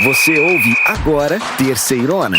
Você ouve agora Terceirona.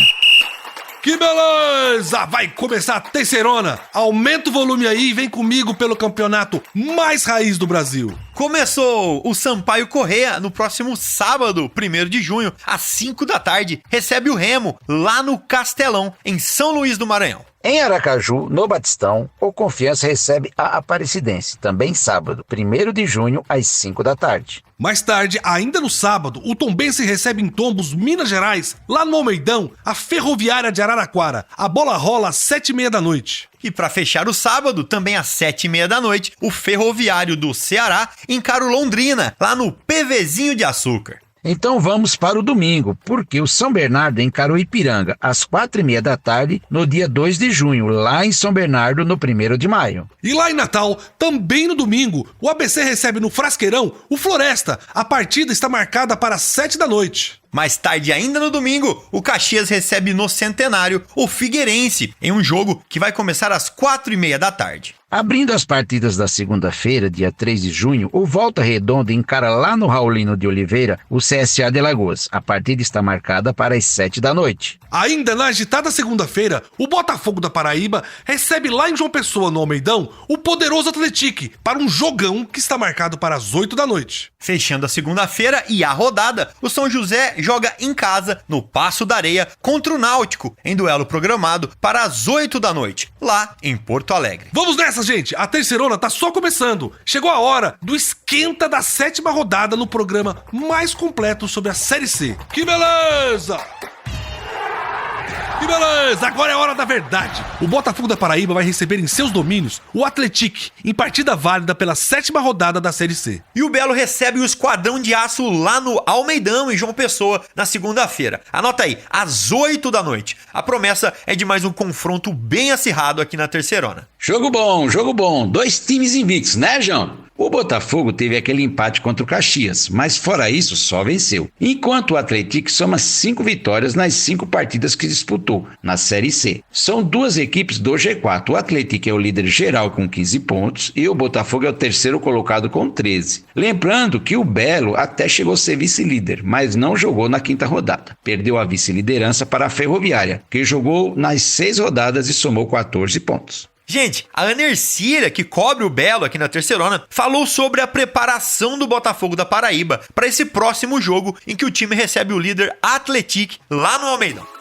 Que beleza! Vai começar a Terceirona. Aumenta o volume aí e vem comigo pelo campeonato mais raiz do Brasil. Começou! O Sampaio Corrêa, no próximo sábado, 1º de junho, às 5 da tarde, recebe o Remo, lá no Castelão, em São Luís do Maranhão. Em Aracaju, no Batistão, o Confiança recebe a Aparecidense, também sábado, 1º de junho, às 5 da tarde. Mais tarde, ainda no sábado, o Tombense recebe em Tombos, Minas Gerais, lá no Almeidão, a Ferroviária de Araraquara. A bola rola às 7h30 da noite. E para fechar o sábado, também às 7h30 da noite, o Ferroviário do Ceará encara o Londrina, lá no PVzinho de Açúcar. Então vamos para o domingo, porque o São Bernardo encara o Ipiranga, às 4h30 da tarde, no dia 2 de junho, lá em São Bernardo, no 1º de maio. E lá em Natal, também no domingo, o ABC recebe no Frasqueirão o Floresta. A partida está marcada para as 7 da noite. Mais tarde ainda no domingo, o Caxias recebe no Centenário o Figueirense, em um jogo que vai começar às 4h30 da tarde. Abrindo as partidas da segunda-feira, dia 3 de junho, o Volta Redonda encara lá no Raulino de Oliveira o CSA de Alagoas. A partida está marcada para as 7 da noite. Ainda na agitada segunda-feira, o Botafogo da Paraíba recebe lá em João Pessoa, no Almeidão, o poderoso Atlético para um jogão que está marcado para as 8 da noite. Fechando a segunda-feira e a rodada, o São José joga em casa, no Paço da Areia, contra o Náutico, em duelo programado para as 8 da noite, lá em Porto Alegre. Vamos nessa, gente! A Terceirona tá só começando. Chegou a hora do esquenta da 7ª rodada no programa mais completo sobre a Série C. Que beleza! Que beleza! Agora é a hora da verdade. O Botafogo da Paraíba vai receber em seus domínios o Atlético em partida válida pela 7ª rodada da Série C. E o Belo recebe o Esquadrão de Aço lá no Almeidão, em João Pessoa, na segunda-feira. Anota aí, às 8 da noite. A promessa é de mais um confronto bem acirrado aqui na Terceirona. Jogo bom. 2 times invictos, né, João? O Botafogo teve aquele empate contra o Caxias, mas fora isso só venceu. Enquanto o Atlético soma 5 vitórias nas 5 partidas que disputou na Série C. São 2 equipes do G4. O Atlético é o líder geral com 15 pontos e o Botafogo é o terceiro colocado com 13. Lembrando que o Belo até chegou a ser vice-líder, mas não jogou na 5ª rodada. Perdeu a vice-liderança para a Ferroviária, que jogou nas 6 rodadas e somou 14 pontos. Gente, a Ana Ercília, que cobre o Belo aqui na Terceirona, falou sobre a preparação do Botafogo da Paraíba para esse próximo jogo em que o time recebe o líder Atlético lá no Almeidão.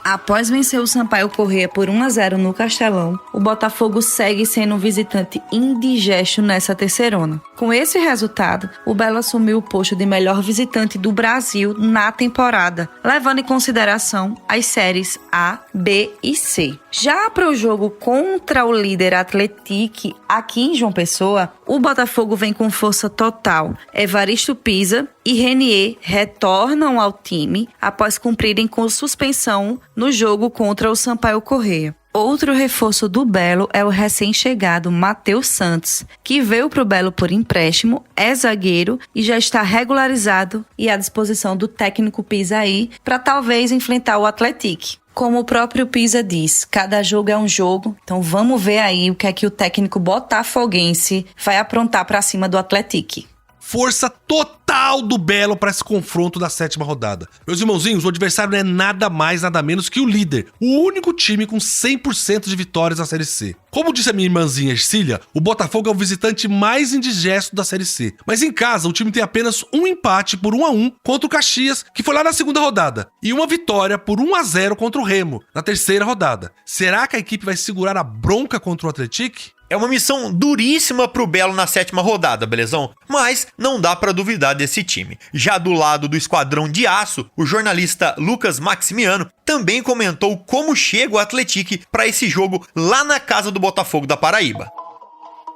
Após vencer o Sampaio Corrêa por 1-0 no Castelão, o Botafogo segue sendo um visitante indigesto nessa Terceirona. Com esse resultado, o Belo assumiu o posto de melhor visitante do Brasil na temporada, levando em consideração as séries A, B e C. Já para o jogo contra o líder Atlético, aqui em João Pessoa, o Botafogo vem com força total. Evaristo Pisa e Renier retornam ao time após cumprirem com suspensão no jogo contra o Sampaio Corrêa. Outro reforço do Belo é o recém-chegado Matheus Santos, que veio para o Belo por empréstimo, é zagueiro e já está regularizado e à disposição do técnico Pisa aí para talvez enfrentar o Atlético. Como o próprio Pisa diz, cada jogo é um jogo, então vamos ver aí o que é que o técnico botafoguense vai aprontar para cima do Atlético. Força total do Belo para esse confronto da 7ª rodada. Meus irmãozinhos, o adversário não é nada mais, nada menos que o líder. O único time com 100% de vitórias na Série C. Como disse a minha irmãzinha Ercília, o Botafogo é o visitante mais indigesto da Série C. Mas em casa, o time tem apenas um empate por 1-1 contra o Caxias, que foi lá na 2ª rodada, e uma vitória por 1-0 contra o Remo, na 3ª rodada. Será que a equipe vai segurar a bronca contra o Atlético? É uma missão duríssima pro Belo na 7ª rodada, belezão? Mas não dá pra duvidar desse time. Já do lado do Esquadrão de Aço, o jornalista Lucas Maximiano também comentou como chega o Atlético para esse jogo lá na casa do Botafogo da Paraíba.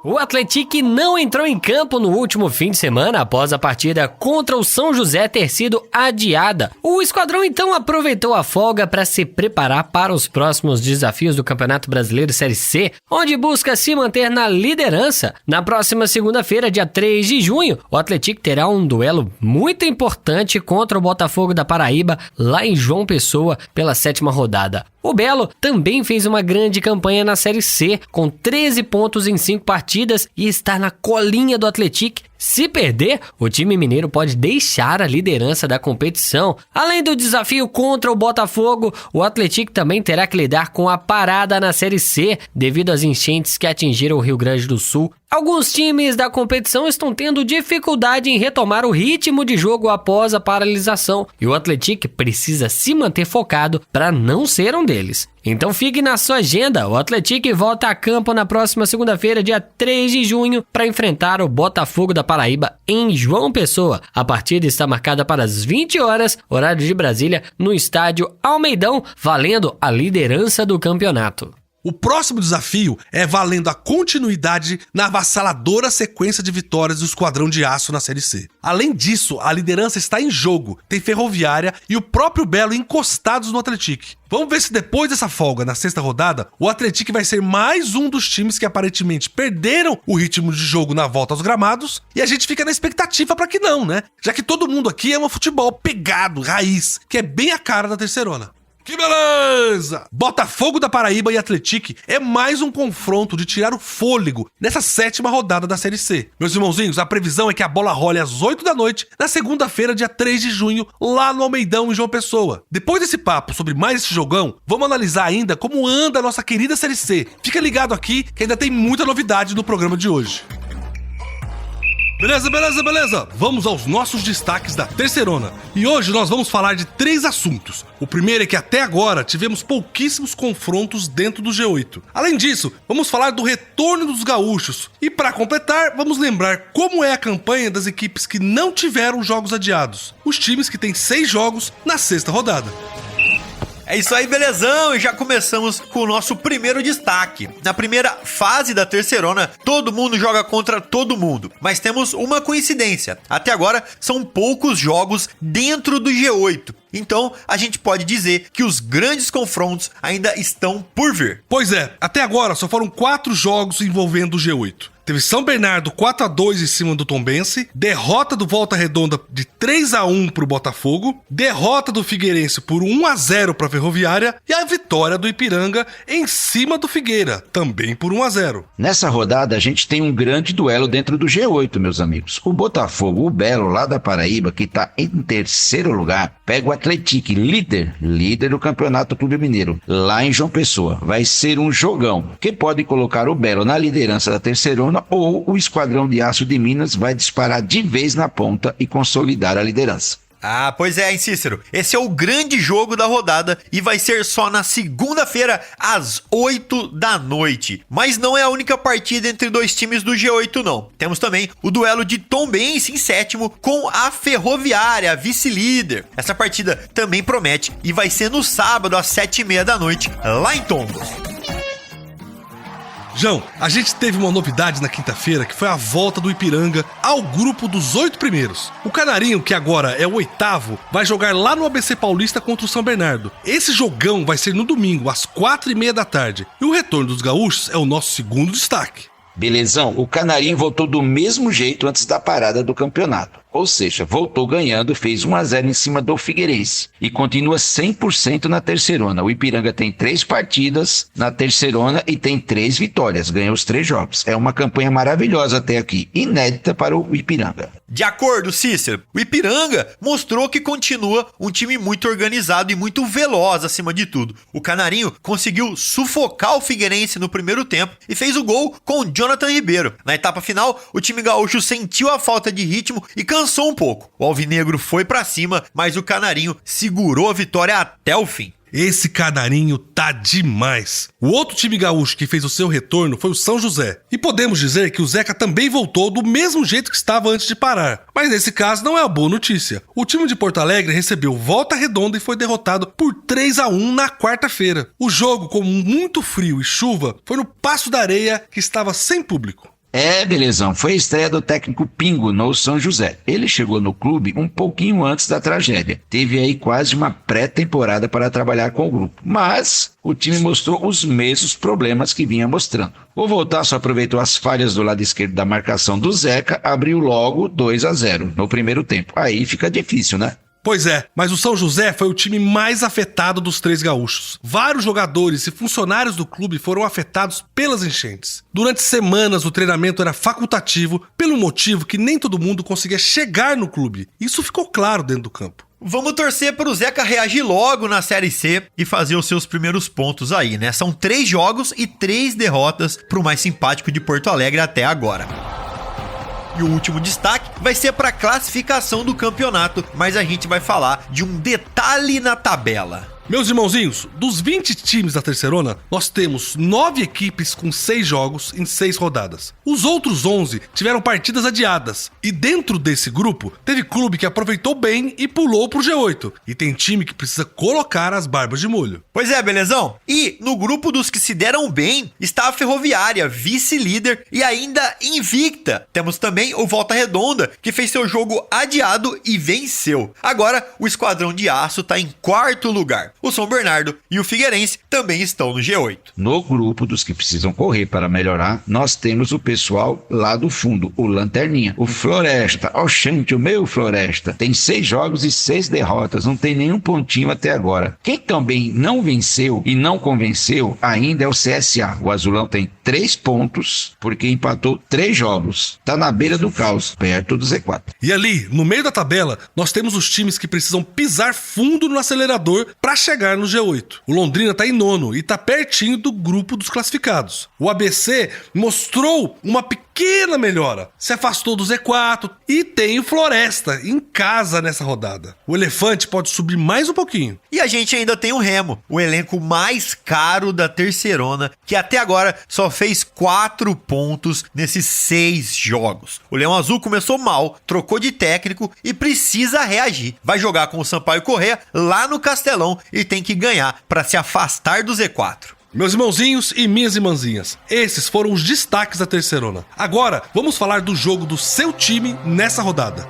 O Atlético não entrou em campo no último fim de semana após a partida contra o São José ter sido adiada. O esquadrão então aproveitou a folga para se preparar para os próximos desafios do Campeonato Brasileiro Série C, onde busca se manter na liderança. Na próxima segunda-feira, dia 3 de junho, o Atlético terá um duelo muito importante contra o Botafogo da Paraíba, lá em João Pessoa, pela 7ª rodada. O Belo também fez uma grande campanha na Série C, com 13 pontos em 5 partidas e está na colinha do Atlético, Se perder, o time mineiro pode deixar a liderança da competição. Além do desafio contra o Botafogo, o Atlético também terá que lidar com a parada na Série C devido às enchentes que atingiram o Rio Grande do Sul. Alguns times da competição estão tendo dificuldade em retomar o ritmo de jogo após a paralisação e o Atlético precisa se manter focado para não ser um deles. Então fique na sua agenda, o Atlético volta a campo na próxima segunda-feira, dia 3 de junho, para enfrentar o Botafogo da Paraíba em João Pessoa. A partida está marcada para as 20 horas, horário de Brasília, no estádio Almeidão, valendo a liderança do campeonato. O próximo desafio é valendo a continuidade na avassaladora sequência de vitórias do Esquadrão de Aço na Série C. Além disso, a liderança está em jogo, tem Ferroviária e o próprio Belo encostados no Atlético. Vamos ver se depois dessa folga na sexta rodada, o Atlético vai ser mais um dos times que aparentemente perderam o ritmo de jogo na volta aos gramados, e a gente fica na expectativa para que não, né? Já que todo mundo aqui ama futebol pegado, raiz, que é bem a cara da terceirona. Que beleza! Botafogo da Paraíba e Atlético é mais um confronto de tirar o fôlego nessa 7ª rodada da Série C. Meus irmãozinhos, a previsão é que a bola role às 8 da noite, na segunda-feira, dia 3 de junho, lá no Almeidão, em João Pessoa. Depois desse papo sobre mais esse jogão, vamos analisar ainda como anda a nossa querida Série C. Fica ligado aqui que ainda tem muita novidade no programa de hoje. Beleza. Vamos aos nossos destaques da terceirona. E hoje nós vamos falar de 3 assuntos. O primeiro é que até agora tivemos pouquíssimos confrontos dentro do G8. Além disso, vamos falar do retorno dos gaúchos. E para completar, vamos lembrar como é a campanha das equipes que não tiveram jogos adiados. Os times que têm 6 jogos na 6ª rodada. É isso aí, belezão, e já começamos com o nosso primeiro destaque. Na primeira fase da terceirona, todo mundo joga contra todo mundo, mas temos uma coincidência. Até agora, são poucos jogos dentro do G8. Então, a gente pode dizer que os grandes confrontos ainda estão por vir. Pois é, até agora só foram 4 jogos envolvendo o G8. Teve São Bernardo 4-2 em cima do Tombense, derrota do Volta Redonda de 3-1 pro Botafogo, derrota do Figueirense por 1-0 pra Ferroviária e a vitória do Ipiranga em cima do Figueira, também por 1-0. Nessa rodada a gente tem um grande duelo dentro do G8, meus amigos. O Botafogo, o Belo lá da Paraíba, que tá em terceiro lugar, pega o Atlético, líder do Campeonato Clube Mineiro, lá em João Pessoa. Vai ser um jogão, que pode colocar o Belo na liderança da terceirona ou o Esquadrão de Aço de Minas vai disparar de vez na ponta e consolidar a liderança. Ah, pois é, hein, Cícero? Esse é o grande jogo da rodada e vai ser só na segunda-feira, às 8 da noite. Mas não é a única partida entre 2 times do G8, não. Temos também o duelo de Tombense em 7º com a Ferroviária, a vice-líder. Essa partida também promete e vai ser no sábado, às 7h30 da noite, lá em Tombos. João, a gente teve uma novidade na quinta-feira, que foi a volta do Ipiranga ao grupo dos 8 primeiros. O Canarinho, que agora é o 8º, vai jogar lá no ABC Paulista contra o São Bernardo. Esse jogão vai ser no domingo, às 4h30 da tarde. E o retorno dos gaúchos é o nosso segundo destaque. Belezão, o Canarinho voltou do mesmo jeito antes da parada do campeonato. Ou seja, voltou ganhando, fez 1-0 em cima do Figueirense e continua 100% na terceirona. O Ipiranga tem 3 partidas na terceirona e tem 3 vitórias, ganhou os 3 jogos. É uma campanha maravilhosa até aqui, inédita para o Ipiranga. De acordo, Cícero, o Ipiranga mostrou que continua um time muito organizado e muito veloz acima de tudo. O Canarinho conseguiu sufocar o Figueirense no primeiro tempo e fez o gol com Jonathan Ribeiro. Na etapa final, o time gaúcho sentiu a falta de ritmo e cansou um pouco. O alvinegro foi pra cima, mas o Canarinho segurou a vitória até o fim. Esse Canarinho tá demais. O outro time gaúcho que fez o seu retorno foi o São José. E podemos dizer que o Zeca também voltou do mesmo jeito que estava antes de parar. Mas nesse caso não é a boa notícia. O time de Porto Alegre recebeu Volta Redonda e foi derrotado por 3-1 na quarta-feira. O jogo, com muito frio e chuva, foi no Passo da Areia, que estava sem público. Belezão, foi a estreia do técnico Pingo no São José. Ele chegou no clube um pouquinho antes da tragédia. Teve aí quase uma pré-temporada para trabalhar com o grupo. Mas o time mostrou os mesmos problemas que vinha mostrando. O Voltaço aproveitou as falhas do lado esquerdo da marcação do Zeca, abriu logo 2-0 no primeiro tempo. Aí fica difícil, né? Pois é, mas o São José foi o time mais afetado dos 3 gaúchos. Vários jogadores e funcionários do clube foram afetados pelas enchentes. Durante semanas o treinamento era facultativo, pelo motivo que nem todo mundo conseguia chegar no clube. Isso ficou claro dentro do campo. Vamos torcer para o Zeca reagir logo na Série C e fazer os seus primeiros pontos aí, né? São 3 jogos e 3 derrotas para o mais simpático de Porto Alegre até agora. E o último destaque vai ser para a classificação do campeonato, mas a gente vai falar de um detalhe na tabela. Meus irmãozinhos, dos 20 times da Terceirona, nós temos 9 equipes com 6 jogos em 6 rodadas. Os outros 11 tiveram partidas adiadas. E dentro desse grupo, teve clube que aproveitou bem e pulou pro G8. E tem time que precisa colocar as barbas de molho. Pois é, belezão? E no grupo dos que se deram bem, está a Ferroviária, vice-líder e ainda invicta. Temos também o Volta Redonda, que fez seu jogo adiado e venceu. Agora, o Esquadrão de Aço está em 4º lugar. O São Bernardo e o Figueirense também estão no G8. No grupo dos que precisam correr para melhorar, nós temos o pessoal lá do fundo, o Lanterninha, o Floresta. Oxente, o meu Floresta. Tem 6 jogos e 6 derrotas, não tem nenhum pontinho até agora. Quem também não venceu e não convenceu ainda é o CSA. O Azulão tem 3 pontos, porque empatou 3 jogos. Tá na beira do caos, perto do Z4. E ali, no meio da tabela, nós temos os times que precisam pisar fundo no acelerador para chegar no G8. O Londrina tá em 9º e tá pertinho do grupo dos classificados. O ABC mostrou uma pequena melhora, se afastou do Z4 e tem o Floresta em casa nessa rodada. O Elefante pode subir mais um pouquinho. E a gente ainda tem o Remo, o elenco mais caro da Terceirona, que até agora só fez 4 pontos nesses 6 jogos. O Leão Azul começou mal, trocou de técnico e precisa reagir. Vai jogar com o Sampaio Corrêa lá no Castelão e tem que ganhar para se afastar do Z4. Meus irmãozinhos e minhas irmãzinhas, esses foram os destaques da Terceirona. Agora, vamos falar do jogo do seu time nessa rodada.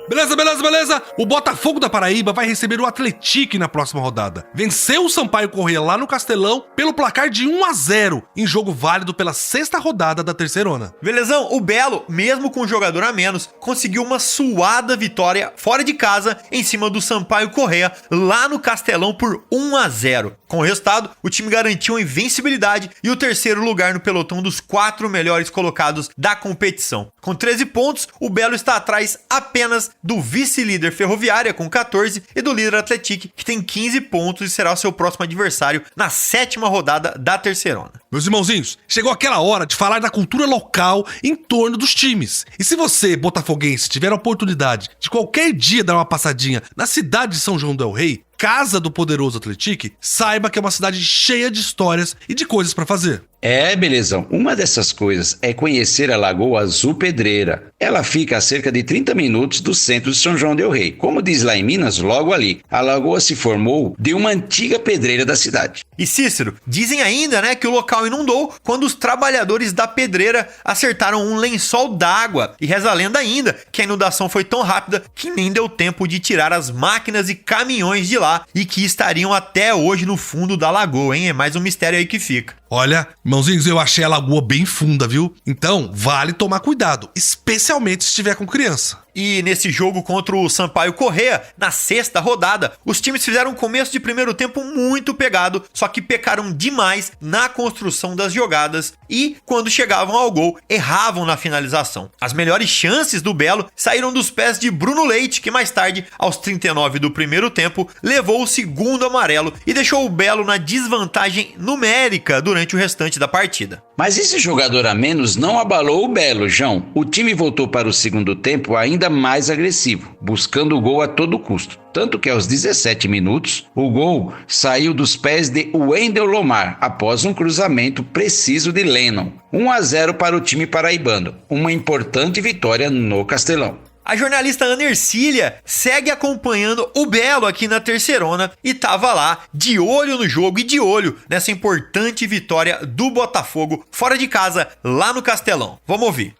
Beleza? O Botafogo da Paraíba vai receber o Atlético na próxima rodada. Venceu o Sampaio Corrêa lá no Castelão pelo placar de 1-0, em jogo válido pela 6ª rodada da Terceirona. Belezão, o Belo, mesmo com um jogador a menos, conseguiu uma suada vitória fora de casa em cima do Sampaio Corrêa lá no Castelão por 1-0. Com o resultado, o time garantiu a invencibilidade e o 3º lugar no pelotão dos 4 melhores colocados da competição. Com 13 pontos, o Belo está atrás apenas do vice-líder Ferroviária com 14 e do líder Atlético, que tem 15 pontos e será o seu próximo adversário na 7ª rodada da Terceirona. Meus irmãozinhos, chegou aquela hora de falar da cultura local em torno dos times. E se você, botafoguense, tiver a oportunidade de qualquer dia dar uma passadinha na cidade de São João del Rei, casa do poderoso Atlético, saiba que é uma cidade cheia de histórias e de coisas pra fazer. É, belezão. Uma dessas coisas é conhecer a Lagoa Azul Pedreira. Ela fica a cerca de 30 minutos do centro de São João del Rei. Como diz lá em Minas, logo ali. A lagoa se formou de uma antiga pedreira da cidade. E Cícero, dizem ainda, né, que o local inundou quando os trabalhadores da pedreira acertaram um lençol d'água. E reza a lenda ainda que a inundação foi tão rápida que nem deu tempo de tirar as máquinas e caminhões de lá e que estariam até hoje no fundo da lagoa, hein? É mais um mistério aí que fica. Olha, irmãozinhos, eu achei a lagoa bem funda, viu? Então, vale tomar cuidado, especialmente se estiver com criança. E nesse jogo contra o Sampaio Corrêa, na 6ª rodada, os times fizeram um começo de primeiro tempo muito pegado, só que pecaram demais na construção das jogadas e, quando chegavam ao gol, erravam na finalização. As melhores chances do Belo saíram dos pés de Bruno Leite, que mais tarde, aos 39 do primeiro tempo, levou o 2º amarelo e deixou o Belo na desvantagem numérica durante o restante da partida. Mas esse jogador a menos não abalou o Belo, João. O time voltou para o segundo tempo ainda mais agressivo, buscando o gol a todo custo. Tanto que aos 17 minutos, o gol saiu dos pés de Wendel Lomar, após um cruzamento preciso de Lennon. 1-0 para o time paraibano, uma importante vitória no Castelão. A jornalista Ana Ercília segue acompanhando o Belo aqui na Terceirona e tava lá, de olho no jogo e de olho nessa importante vitória do Botafogo fora de casa, lá no Castelão. Vamos ouvir.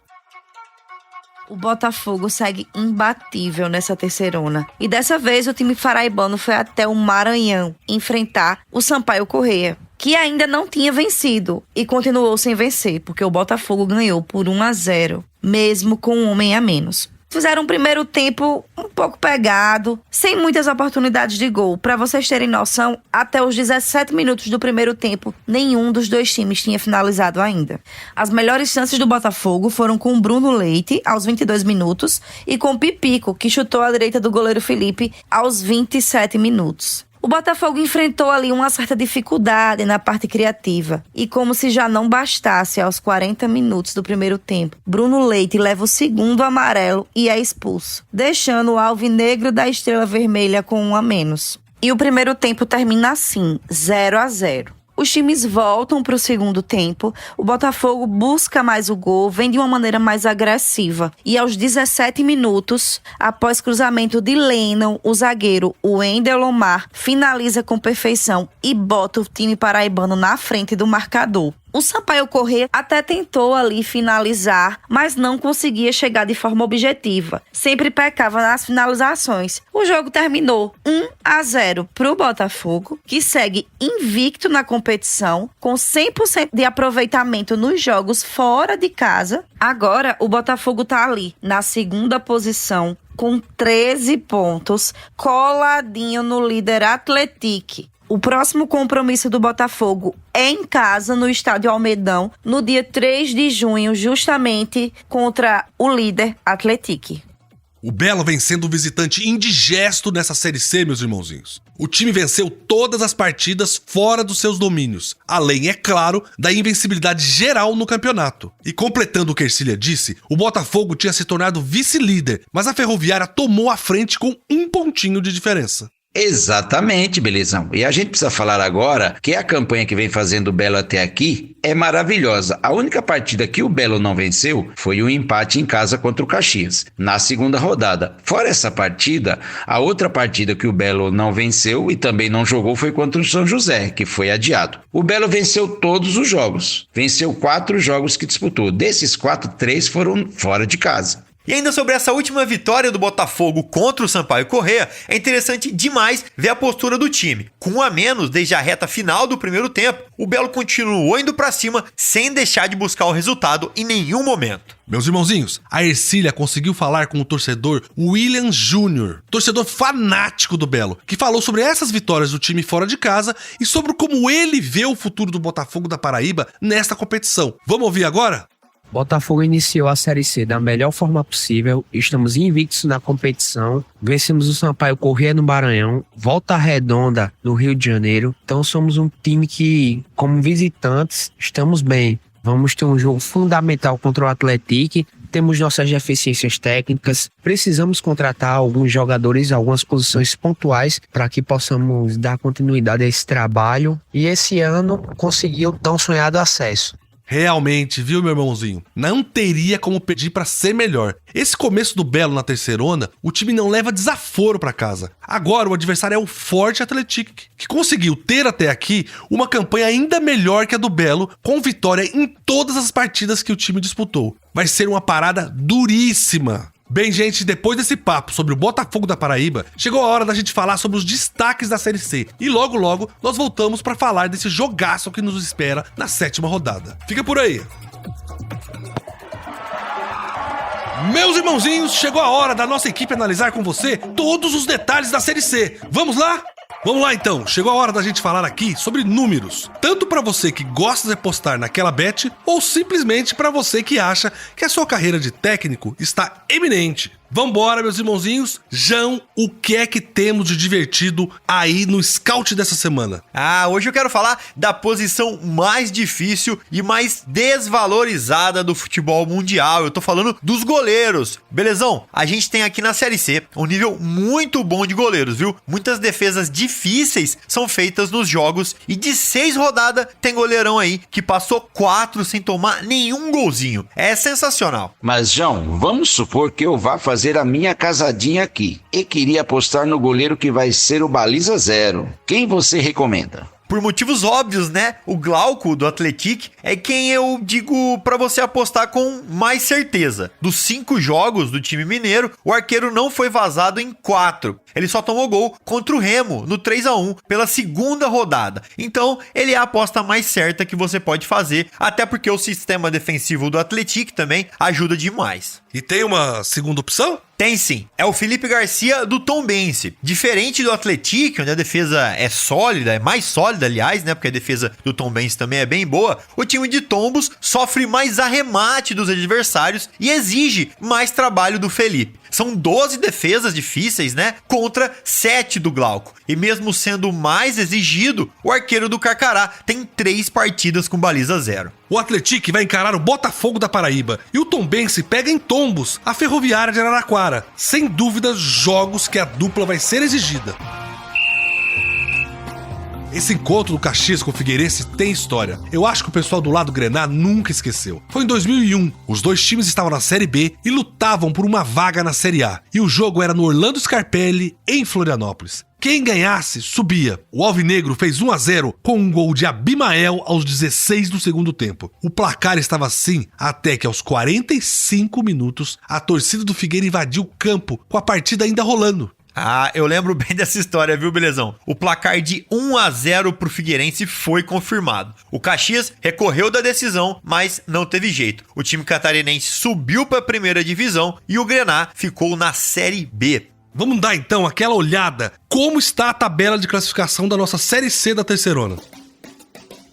O Botafogo segue imbatível nessa Terceirona. E dessa vez o time paraibano foi até o Maranhão enfrentar o Sampaio Corrêa, que ainda não tinha vencido e continuou sem vencer, porque o Botafogo ganhou por 1-0, mesmo com um homem a menos. Fizeram um primeiro tempo um pouco pegado, sem muitas oportunidades de gol. Para vocês terem noção, até os 17 minutos do primeiro tempo, nenhum dos dois times tinha finalizado ainda. As melhores chances do Botafogo foram com o Bruno Leite, aos 22 minutos, e com o Pipico, que chutou à direita do goleiro Felipe, aos 27 minutos. O Botafogo enfrentou ali uma certa dificuldade na parte criativa. E como se já não bastasse, aos 40 minutos do primeiro tempo, Bruno Leite leva o segundo amarelo e é expulso, deixando o alvinegro da Estrela Vermelha com 1 a menos. E o primeiro tempo termina assim, 0-0. Os times voltam para o segundo tempo, o Botafogo busca mais o gol, vem de uma maneira mais agressiva. E aos 17 minutos, após cruzamento de Lennon, o zagueiro Wendel Lomar finaliza com perfeição e bota o time paraibano na frente do marcador. O Sampaio Corrêa até tentou ali finalizar, mas não conseguia chegar de forma objetiva. Sempre pecava nas finalizações. O jogo terminou 1-0 para o Botafogo, que segue invicto na competição, com 100% de aproveitamento nos jogos fora de casa. Agora, o Botafogo está ali, na segunda posição, com 13 pontos, coladinho no líder Atlético. O próximo compromisso do Botafogo é em casa, no Estádio Almedão, no dia 3 de junho, justamente contra o líder Atlético. O Belo vem sendo um visitante indigesto nessa Série C, meus irmãozinhos. O time venceu todas as partidas fora dos seus domínios, além, é claro, da invencibilidade geral no campeonato. E completando o que Ercília disse, o Botafogo tinha se tornado vice-líder, mas a Ferroviária tomou a frente com 1 pontinho de diferença. Exatamente, Belezão. E a gente precisa falar agora que a campanha que vem fazendo o Belo até aqui é maravilhosa. A única partida que o Belo não venceu foi o empate em casa contra o Caxias, na segunda rodada. Fora essa partida, a outra partida que o Belo não venceu e também não jogou foi contra o São José, que foi adiado. O Belo venceu todos os jogos. Venceu 4 jogos que disputou. Desses 4, 3 foram fora de casa. E ainda sobre essa última vitória do Botafogo contra o Sampaio Corrêa, é interessante demais ver a postura do time. Com 1 a menos desde a reta final do primeiro tempo, o Belo continuou indo pra cima sem deixar de buscar o resultado em nenhum momento. Meus irmãozinhos, a Ercília conseguiu falar com o torcedor William Júnior, torcedor fanático do Belo, que falou sobre essas vitórias do time fora de casa e sobre como ele vê o futuro do Botafogo da Paraíba nesta competição. Vamos ouvir agora? Botafogo iniciou a Série C da melhor forma possível, estamos invictos na competição, vencemos o Sampaio Corrêa no Maranhão, Volta Redonda no Rio de Janeiro, então somos um time que, como visitantes, estamos bem. Vamos ter um jogo fundamental contra o Atlético, temos nossas deficiências técnicas, precisamos contratar alguns jogadores, algumas posições pontuais para que possamos dar continuidade a esse trabalho e esse ano conseguir o tão sonhado acesso. Realmente, viu, meu irmãozinho? Não teria como pedir pra ser melhor. Esse começo do Belo na terceirona, o time não leva desaforo pra casa. Agora o adversário é o forte Atlético, que conseguiu ter até aqui uma campanha ainda melhor que a do Belo, com vitória em todas as partidas que o time disputou. Vai ser uma parada duríssima. Bem, gente, depois desse papo sobre o Botafogo da Paraíba, chegou a hora da gente falar sobre os destaques da Série C. E logo, logo, nós voltamos para falar desse jogaço que nos espera na 7ª rodada. Fica por aí! Meus irmãozinhos, chegou a hora da nossa equipe analisar com você todos os detalhes da Série C. Vamos lá? Vamos lá então, chegou a hora da gente falar aqui sobre números, tanto para você que gosta de apostar naquela bet ou simplesmente para você que acha que a sua carreira de técnico está eminente. Vambora, meus irmãozinhos. João, o que é que temos de divertido aí no scout dessa semana? Hoje eu quero falar da posição mais difícil e mais desvalorizada do futebol mundial. Eu tô falando dos goleiros. Belezão? A gente tem aqui na Série C um nível muito bom de goleiros, viu? Muitas defesas difíceis são feitas nos jogos e de 6 rodadas tem goleirão aí que passou 4 sem tomar nenhum golzinho. É sensacional. Mas, João, vamos supor que eu vá fazer a minha casadinha aqui e queria apostar no goleiro que vai ser o baliza 0. Quem você recomenda? Por motivos óbvios, né? O Glauco do Atlético é quem eu digo pra você apostar com mais certeza. Dos 5 jogos do time mineiro, o arqueiro não foi vazado em 4. Ele só tomou gol contra o Remo no 3-1 pela segunda rodada. Então, ele é a aposta mais certa que você pode fazer, até porque o sistema defensivo do Atlético também ajuda demais. E tem uma segunda opção? Tem sim, é o Felipe Garcia do Tombense. Diferente do Atlético, onde a defesa é sólida, é mais sólida, aliás, né? Porque a defesa do Tombense também é bem boa. O time de Tombos sofre mais arremate dos adversários e exige mais trabalho do Felipe. São 12 defesas difíceis, né? Contra 7 do Glauco. E mesmo sendo mais exigido, o arqueiro do Carcará tem 3 partidas com baliza 0. O Atlético vai encarar o Botafogo da Paraíba e o Tombense pega em Tombos a Ferroviária de Araraquara. Sem dúvida, jogos que a dupla vai ser exigida. Esse encontro do Caxias com o Figueirense tem história. Eu acho que o pessoal do lado Grená nunca esqueceu. Foi em 2001. Os dois times estavam na Série B e lutavam por uma vaga na Série A. E o jogo era no Orlando Scarpelli, em Florianópolis. Quem ganhasse, subia. O Alvinegro fez 1-0 com um gol de Abimael aos 16 do segundo tempo. O placar estava assim até que aos 45 minutos a torcida do Figueira invadiu o campo com a partida ainda rolando. Ah, eu lembro bem dessa história, viu, Belezão? O placar de 1-0 pro Figueirense foi confirmado. O Caxias recorreu da decisão, mas não teve jeito. O time catarinense subiu para a primeira divisão e o Grená ficou na Série B. Vamos dar então aquela olhada como está a tabela de classificação da nossa Série C da Terceirona.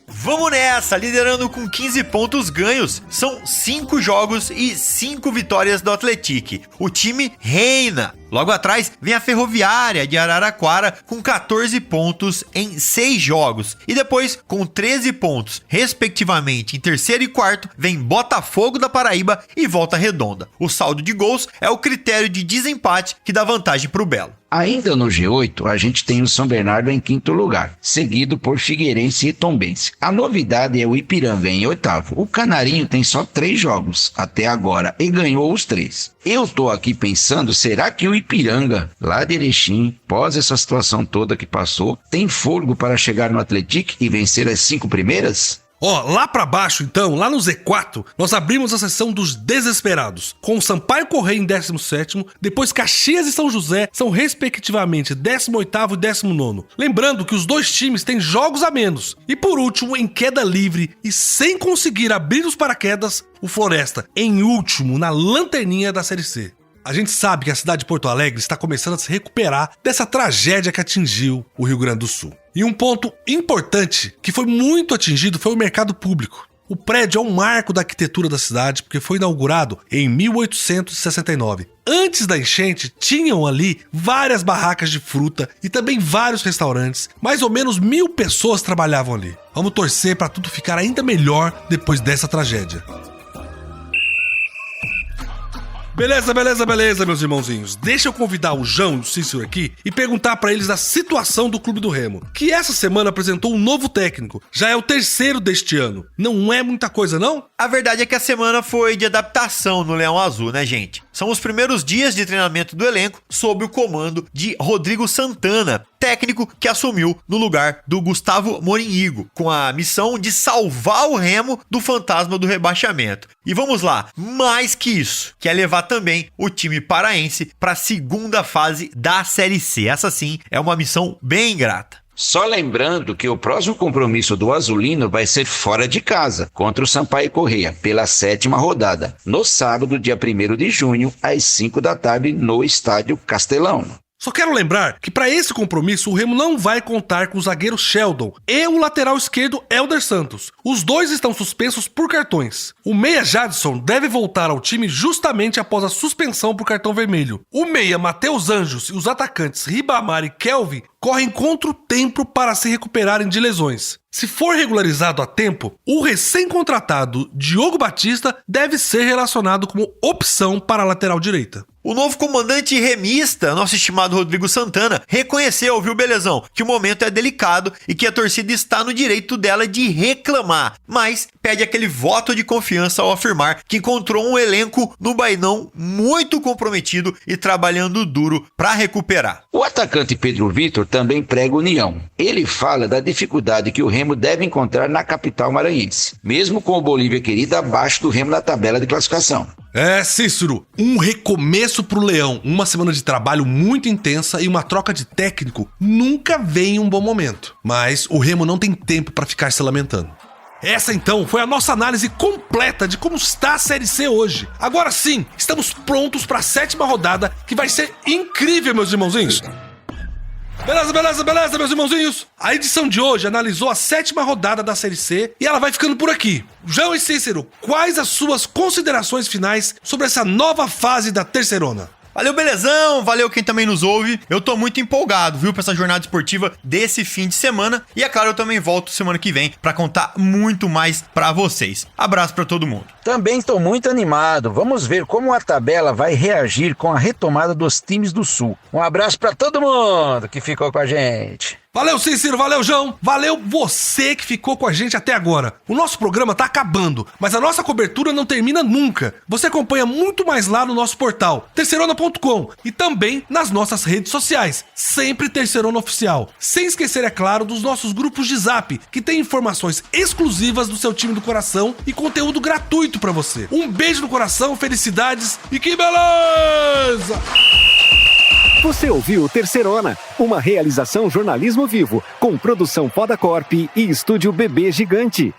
Vamos nessa, liderando com 15 pontos ganhos. São 5 jogos e 5 vitórias do Atlético. O time reina. Logo atrás vem a Ferroviária de Araraquara com 14 pontos em 6 jogos. E depois, com 13 pontos, respectivamente, em terceiro e quarto, vem Botafogo da Paraíba e Volta Redonda. O saldo de gols é o critério de desempate que dá vantagem para o Belo. Ainda no G8, a gente tem o São Bernardo em quinto lugar, seguido por Figueirense e Tombense. A novidade é o Ipiranga em oitavo. O Canarinho tem só 3 jogos até agora e ganhou os 3. Eu tô aqui pensando, será que o Ipiranga, lá de Erechim, pós essa situação toda que passou, tem fôlego para chegar no Atlético e vencer as 5 primeiras? Lá pra baixo então, lá no Z4, nós abrimos a seção dos desesperados, com o Sampaio Corrêa em 17º, depois Caxias e São José são respectivamente 18º e 19º. Lembrando que os dois times têm jogos a menos. E por último, em queda livre e sem conseguir abrir os paraquedas, o Floresta, em último na lanterninha da Série C. A gente sabe que a cidade de Porto Alegre está começando a se recuperar dessa tragédia que atingiu o Rio Grande do Sul. E um ponto importante que foi muito atingido foi o mercado público. O prédio é um marco da arquitetura da cidade porque foi inaugurado em 1869. Antes da enchente, tinham ali várias barracas de fruta e também vários restaurantes. Mais ou menos 1000 pessoas trabalhavam ali. Vamos torcer para tudo ficar ainda melhor depois dessa tragédia. Beleza, meus irmãozinhos. Deixa eu convidar o João e o Cícero aqui e perguntar pra eles da situação do Clube do Remo, que essa semana apresentou um novo técnico. Já é o 3º deste ano. Não é muita coisa, não? A verdade é que a semana foi de adaptação no Leão Azul, né, gente? São os primeiros dias de treinamento do elenco sob o comando de Rodrigo Santana, técnico que assumiu no lugar do Gustavo Morinhigo, com a missão de salvar o Remo do fantasma do rebaixamento. E vamos lá, mais que isso, que é levar também o time paraense para a segunda fase da Série C. Essa sim é uma missão bem ingrata. Só lembrando que o próximo compromisso do Azulino vai ser fora de casa, contra o Sampaio Corrêa, pela 7ª rodada, no sábado, dia 1º de junho, às 5 da tarde, no Estádio Castelão. Só quero lembrar que para esse compromisso o Remo não vai contar com o zagueiro Sheldon e o lateral esquerdo Elder Santos. Os dois estão suspensos por cartões. O meia Jadson deve voltar ao time justamente após a suspensão por cartão vermelho. O meia Matheus Anjos e os atacantes Ribamar e Kelvin correm contra o tempo para se recuperarem de lesões. Se for regularizado a tempo, o recém-contratado Diogo Batista deve ser relacionado como opção para a lateral direita. O novo comandante remista, nosso estimado Rodrigo Santana, reconheceu, viu, Belezão, que o momento é delicado e que a torcida está no direito dela de reclamar, mas pede aquele voto de confiança ao afirmar que encontrou um elenco no Bainão muito comprometido e trabalhando duro para recuperar. O atacante Pedro Vitor também prega união. Ele fala da dificuldade que o Remo deve encontrar na capital maranhense, mesmo com o Bolívia querida abaixo do Remo na tabela de classificação. Cícero, um recomeço pro Leão, uma semana de trabalho muito intensa e uma troca de técnico nunca vem em um bom momento. Mas o Remo não tem tempo para ficar se lamentando. Essa então foi a nossa análise completa de como está a Série C hoje. Agora sim, estamos prontos para a 7ª rodada, que vai ser incrível, meus irmãozinhos. Beleza, meus irmãozinhos? A edição de hoje analisou a 7ª rodada da Série C e ela vai ficando por aqui. João e Cícero, quais as suas considerações finais sobre essa nova fase da Terceirona? Valeu, belezão! Valeu quem também nos ouve. Eu tô muito empolgado, viu, pra essa jornada esportiva desse fim de semana. E é claro, eu também volto semana que vem pra contar muito mais pra vocês. Abraço pra todo mundo. Também estou muito animado. Vamos ver como a tabela vai reagir com a retomada dos times do Sul. Um abraço pra todo mundo que ficou com a gente. Valeu, Cícero, valeu, João, valeu você que ficou com a gente até agora. O nosso programa tá acabando, mas a nossa cobertura não termina nunca. Você acompanha muito mais lá no nosso portal, terceirona.com, e também nas nossas redes sociais, sempre Terceirona Oficial. Sem esquecer, é claro, dos nossos grupos de Zap, que tem informações exclusivas do seu time do coração e conteúdo gratuito pra você. Um beijo no coração, felicidades e que beleza! Você ouviu Terceirona, uma realização jornalismo vivo, com produção Podacorp e estúdio Bebê Gigante.